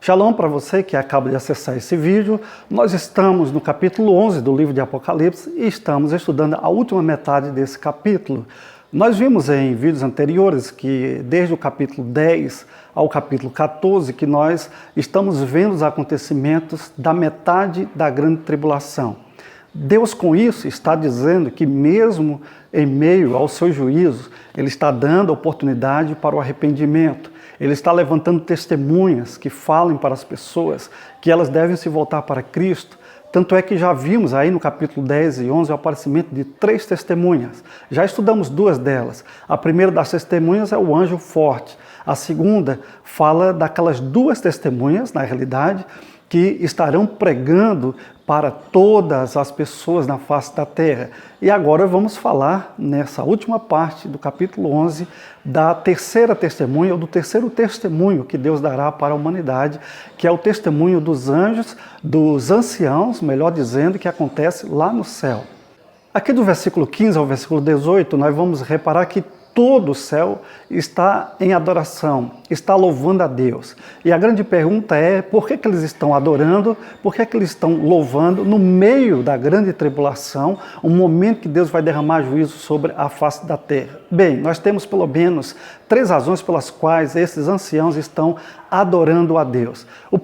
Shalom para você que acaba de acessar esse vídeo. Nós estamos no capítulo 11 do livro de Apocalipse e estamos estudando a última metade desse capítulo. Nós vimos em vídeos anteriores que desde o capítulo 10 ao capítulo 14 que nós estamos vendo os acontecimentos da metade da grande tribulação. Deus com isso está dizendo que mesmo em meio aos seus juízos, Ele está dando oportunidade para o arrependimento. Ele está levantando testemunhas que falem para as pessoas que elas devem se voltar para Cristo. Tanto é que já vimos aí no capítulo 10 e 11 o aparecimento de 3 testemunhas. Já estudamos 2 delas. A primeira das testemunhas é o anjo forte. A segunda fala daquelas 2 testemunhas, na realidade, que estarão pregando para todas as pessoas na face da terra. E agora vamos falar, nessa última parte do capítulo 11, da terceira testemunha, ou do terceiro testemunho que Deus dará para a humanidade, que é o testemunho dos anjos, dos anciãos, melhor dizendo, que acontece lá no céu. Aqui do versículo 15 ao versículo 18, nós vamos reparar que todo o céu está em adoração, está louvando a Deus. E a grande pergunta é, por que eles estão adorando, por que eles estão louvando no meio da grande tribulação, um momento que Deus vai derramar juízo sobre a face da terra? Bem, nós temos pelo menos 3 razões pelas quais esses anciãos estão adorando a Deus. O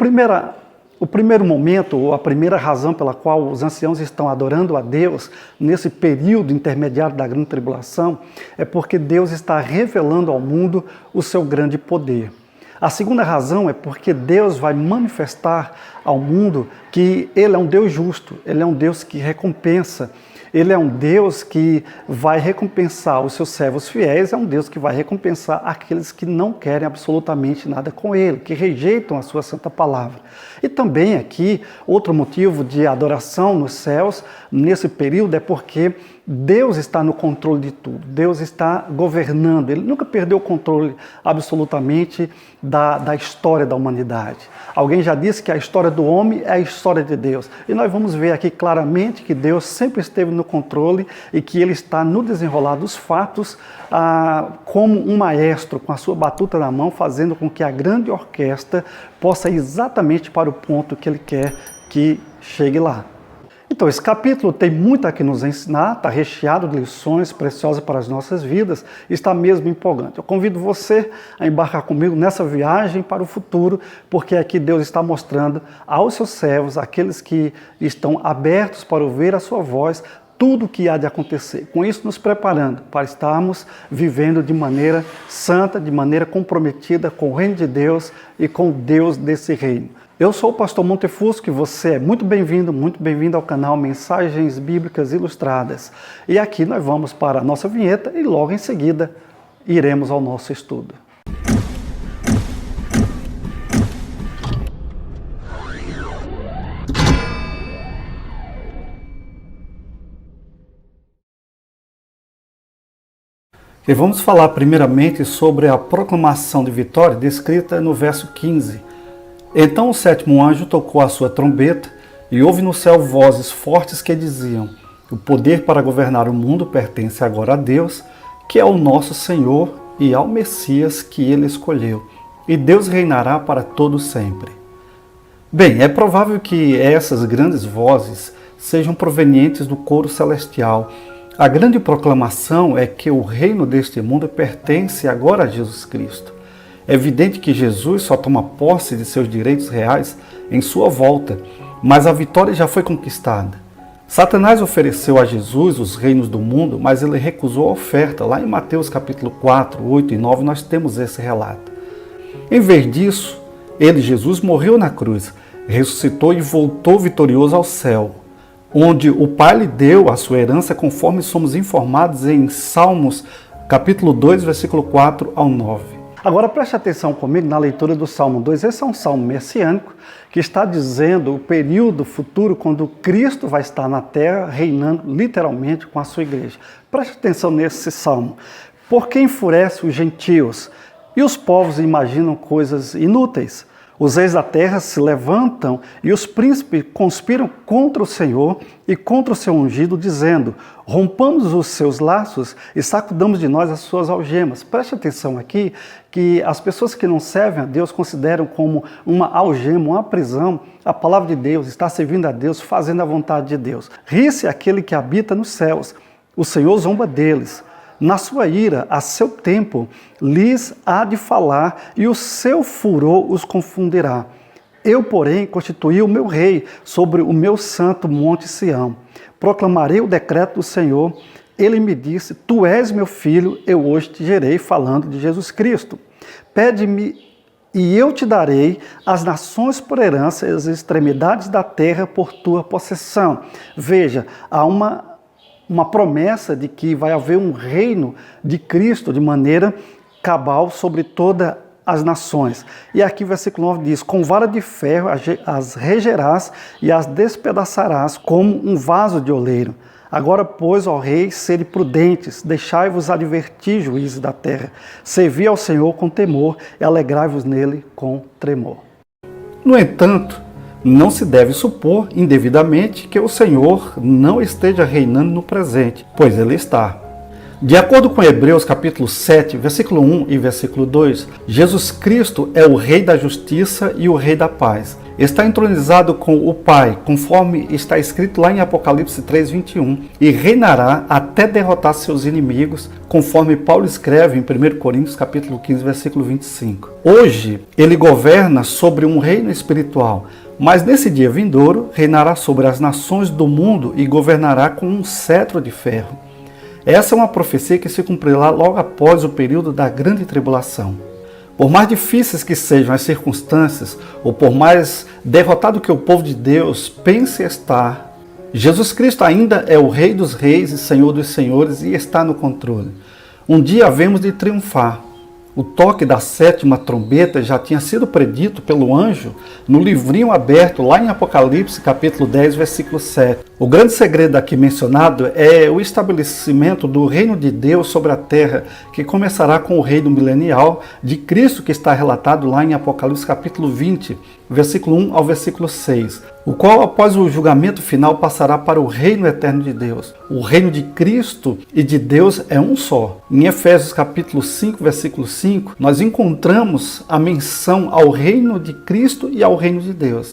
primeiro momento, ou a primeira razão pela qual os anciãos estão adorando a Deus nesse período intermediário da grande tribulação é porque Deus está revelando ao mundo o seu grande poder. A segunda razão é porque Deus vai manifestar ao mundo que Ele é um Deus justo, Ele é um Deus que recompensa. Ele é um Deus que vai recompensar os seus servos fiéis, é um Deus que vai recompensar aqueles que não querem absolutamente nada com Ele, que rejeitam a sua santa palavra. E também aqui, outro motivo de adoração nos céus, nesse período, é porque Deus está no controle de tudo, Deus está governando, Ele nunca perdeu o controle absolutamente da história da humanidade. Alguém já disse que a história do homem é a história de Deus. E nós vamos ver aqui claramente que Deus sempre esteve no controle e que Ele está no desenrolar dos fatos como um maestro com a sua batuta na mão, fazendo com que a grande orquestra possa ir exatamente para o ponto que Ele quer que chegue lá. Então, esse capítulo tem muito a que nos ensinar, está recheado de lições preciosas para as nossas vidas, está mesmo empolgante. Eu convido você a embarcar comigo nessa viagem para o futuro, porque aqui Deus está mostrando aos seus servos, aqueles que estão abertos para ouvir a sua voz, tudo o que há de acontecer. Com isso, nos preparando para estarmos vivendo de maneira santa, de maneira comprometida com o reino de Deus e com o Deus desse reino. Eu sou o pastor Montefusco e você é muito bem-vindo ao canal Mensagens Bíblicas Ilustradas. E aqui nós vamos para a nossa vinheta e logo em seguida iremos ao nosso estudo. E vamos falar primeiramente sobre a proclamação de vitória descrita no verso 15. Então o 7º anjo tocou a sua trombeta e houve no céu vozes fortes que diziam: o poder para governar o mundo pertence agora a Deus, que é o nosso Senhor, e ao Messias que Ele escolheu, e Deus reinará para todo sempre. Bem, é provável que essas grandes vozes sejam provenientes do coro celestial. A grande proclamação é que o reino deste mundo pertence agora a Jesus Cristo. É evidente que Jesus só toma posse de seus direitos reais em sua volta, mas a vitória já foi conquistada. Satanás ofereceu a Jesus os reinos do mundo, mas ele recusou a oferta. Lá em Mateus capítulo 4, 8 e 9 nós temos esse relato. Em vez disso, ele, Jesus, morreu na cruz, ressuscitou e voltou vitorioso ao céu, onde o Pai lhe deu a sua herança, conforme somos informados em Salmos capítulo 2, versículo 4 ao 9. Agora preste atenção comigo na leitura do Salmo 2. Esse é um salmo messiânico que está dizendo o período futuro quando Cristo vai estar na terra reinando literalmente com a sua igreja. Preste atenção nesse salmo. Por que enfurece os gentios e os povos imaginam coisas inúteis? Os reis da terra se levantam e os príncipes conspiram contra o Senhor e contra o seu ungido, dizendo: rompamos os seus laços e sacudamos de nós as suas algemas. Preste atenção aqui que as pessoas que não servem a Deus consideram como uma algema, uma prisão, a palavra de Deus, está servindo a Deus, fazendo a vontade de Deus. Ri-se aquele que habita nos céus, o Senhor zomba deles. Na sua ira, a seu tempo, lhes há de falar, e o seu furor os confundirá. Eu, porém, constituí o meu rei sobre o meu santo monte Sião. Proclamarei o decreto do Senhor. Ele me disse: tu és meu filho, eu hoje te gerei, falando de Jesus Cristo. Pede-me e eu te darei as nações por herança e as extremidades da terra por tua possessão. Veja, há uma promessa de que vai haver um reino de Cristo de maneira cabal sobre todas as nações. E aqui o versículo 9 diz: com vara de ferro as regerás e as despedaçarás como um vaso de oleiro. Agora, pois, ó reis, sede prudentes, deixai-vos advertir, juízes da terra. Servi ao Senhor com temor e alegrai-vos nele com tremor. No entanto, não se deve supor indevidamente que o Senhor não esteja reinando no presente, pois Ele está. De acordo com Hebreus capítulo 7, versículo 1 e versículo 2, Jesus Cristo é o Rei da Justiça e o Rei da Paz. Está entronizado com o Pai, conforme está escrito lá em Apocalipse 3:21, e reinará até derrotar seus inimigos, conforme Paulo escreve em 1 Coríntios capítulo 15, versículo 25. Hoje, ele governa sobre um reino espiritual, mas nesse dia vindouro reinará sobre as nações do mundo e governará com um cetro de ferro. Essa é uma profecia que se cumprirá logo após o período da grande tribulação. Por mais difíceis que sejam as circunstâncias, ou por mais derrotado que o povo de Deus pense estar, Jesus Cristo ainda é o Rei dos Reis e Senhor dos Senhores e está no controle. Um dia havemos de triunfar. O toque da sétima trombeta já tinha sido predito pelo anjo no livrinho aberto lá em Apocalipse capítulo 10, versículo 7. O grande segredo aqui mencionado é o estabelecimento do reino de Deus sobre a terra, que começará com o reino milenial de Cristo, que está relatado lá em Apocalipse capítulo 20, versículo 1 ao versículo 6, o qual após o julgamento final passará para o reino eterno de Deus. O reino de Cristo e de Deus é um só. Em Efésios capítulo 5, versículo 5, nós encontramos a menção ao reino de Cristo e ao reino de Deus.